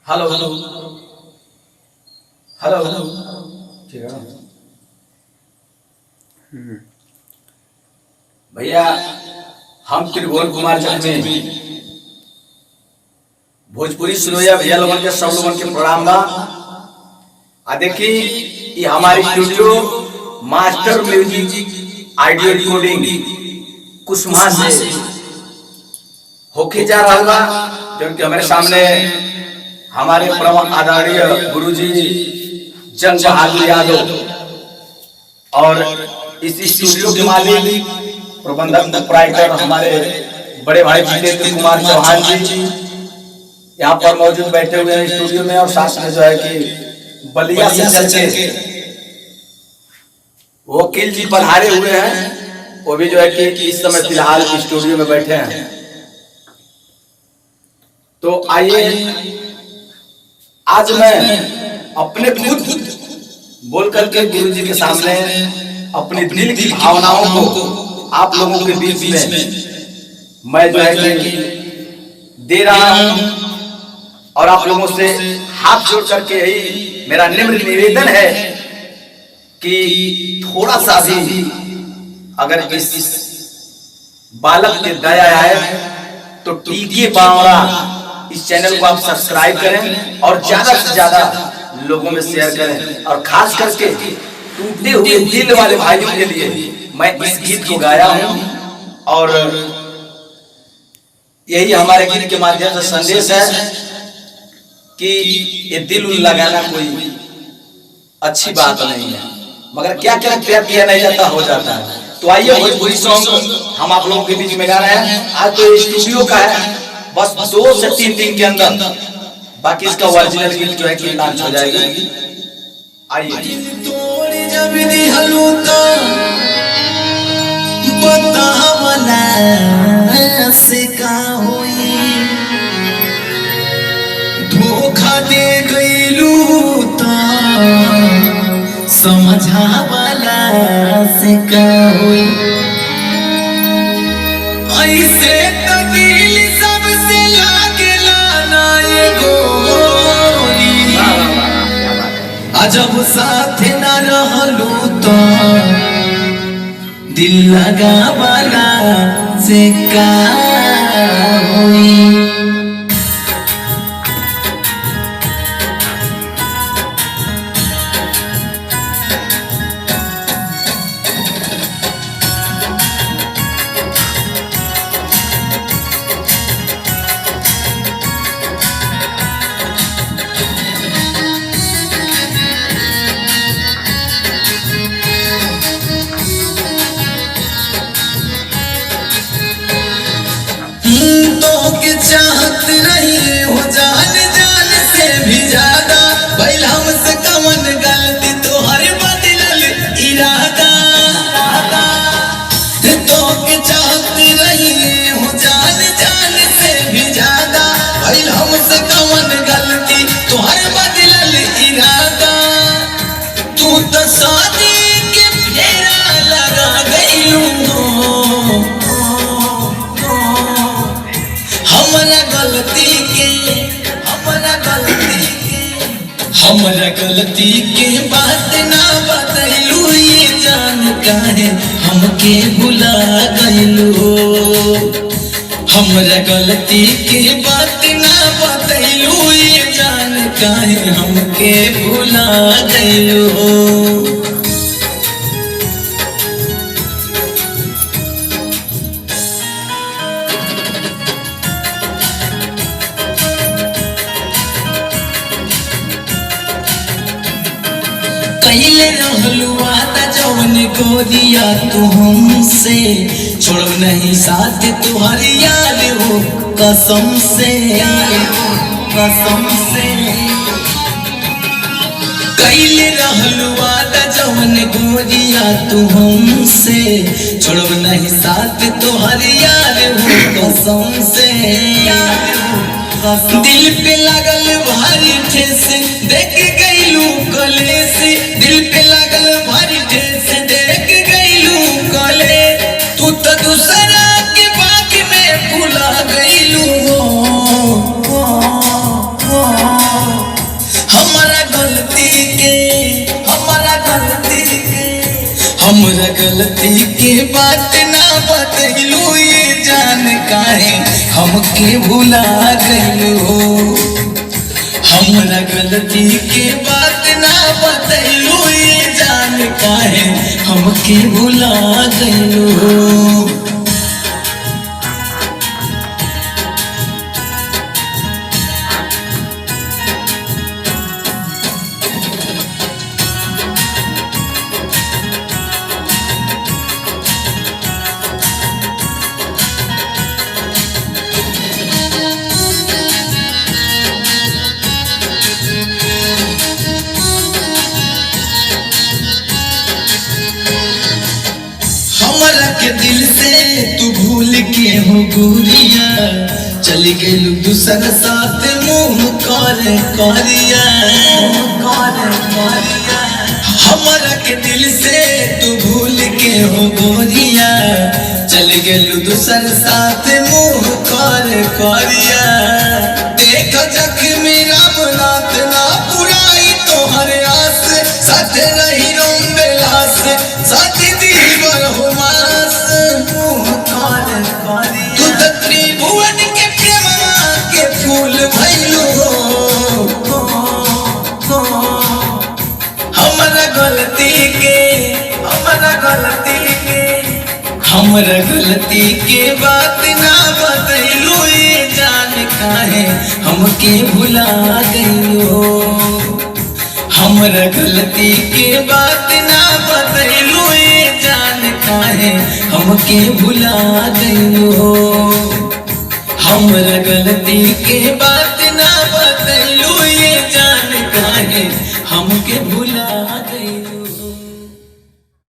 Hello hello ठीक है भैया। हम त्रिभुवन कुमार जखमी भोजपुरी सुनोया भैया लोगन के सब लोगन के प्रणाम बा। आ देखी ये हमारी studio master music audio recording Kusuma से होके जा रहा बा, क्योंकि हमारे सामने हमारे परम आदरणीय गुरुजी जंग बहादुर यादव और इस स्टूडियो के मालिक प्रबंधक प्रोप्राइटर हमारे बड़े भाई जितेंद्र कुमार चौहान जी यहाँ पर मौजूद बैठे हुए हैं स्टूडियो में। और साथ में जो है कि बलिया से चल के वकील जी पधारे हुए हैं, वो भी जो है कि इस समय फिलहाल स्टूडियो में बैठे हैं। तो आइए आज मैं अपने खुद बोल करके गुरु जी के सामने अपने दिल की भावनाओं को आप लोगों के बीच में मैं जो है कि दे रहा हूं। और आप लोगों से हाथ जोड़ करके यही मेरा निम्र निवेदन है कि थोड़ा सा भी अगर इस बालक के दया आए तो टीके बावड़ा इस चैनल को आप सब्सक्राइब करें और ज्यादा से ज्यादा लोगों में शेयर करें। और खास करके टूटे हुए दिल वाले भाइयों के लिए मैं इस गीत को गाया हूं। और यही हमारे गीत के माध्यम से संदेश है कि ये दिल लगाना कोई अच्छी बात नहीं है, मगर क्या क्या प्यार किया नहीं जाता हो जाता है। तो आइए भोजपुरी सॉन्ग हम आप लोगों के बीच में गा रहे हैं। आज तो स्टूडियो का है, बस 2 से 3 दिन के अंदर बाकी इसका ओरिजिनल गीत जो है कि लॉन्च हो जाएगा। आइए धोखा दे गईलू तो समझा वाला से का होई। ऐसे तो दिल सबसे लागेला ना ये गोरी, अजब साथ ना रहलू तो दिल लगा वाला से का होई। के चाहत रही हो जान जान से भी ज्यादा, भइल हमसे कवन गलती तोहर बदलल इरादा। तो के चाहत रही हो जान जान से भी ज्यादा, भइल हमसे कवन गलती तोहर बदलल इरादा। तू तो शादी के फेरा लगा गइलू, हमरा गलती के बात ना बतैलू, ये जान काहे हमके भुला गइलू। हमरा गलती के बात ना बतैलू, ये जान काहे हमके भुला गइलू। पहले रहलू आदा जवन गोरिया तू हमसे, छोड़ब नहीं साथ तुहर यार हो कसम से, कसम से। पहले रहलू आदा जवन गोरिया तू हमसे, छोड़ब नहीं साथ तुहर यार हो कसम से। दिल पे लागल भारी ठेस देख गईलू कलेस, दिल पे लागल भारी ठेस देख गईलू कले। तू तो दूसरा के बाग में भुला गईलू हो। हमरा गलती के बात ना बतैलू ये जान काहे हमके भुला गइलो। हमरा गलती के बात ना बतैलू ये जान काहे हमके भुला गइलो। हमरा के दिल से तू भूल के हो गुरिया, चली गइलू दूसर साथ मुँह करे करिया। हमरा के दिल से तू भूल के हो गोरिया, चली गइलू दूसर साथ मुँह करे करिया। देख जख्मी रामनाथ ना पुराई तोहर आस, साथ नहीं रोम बेलास, साथ दीवर हो मास। तू तो त्रिभुवन के प्रेमवा के फूल भइलू हो। हमरा गलती के बात ना बतैलू ये जान काहे हमके भुला गइलो। हमरा गलती के बात ना बतैलू ये जान काहे हमके भुला गइलो। हमरा गलती के बात ना बतैलू ये जान काहे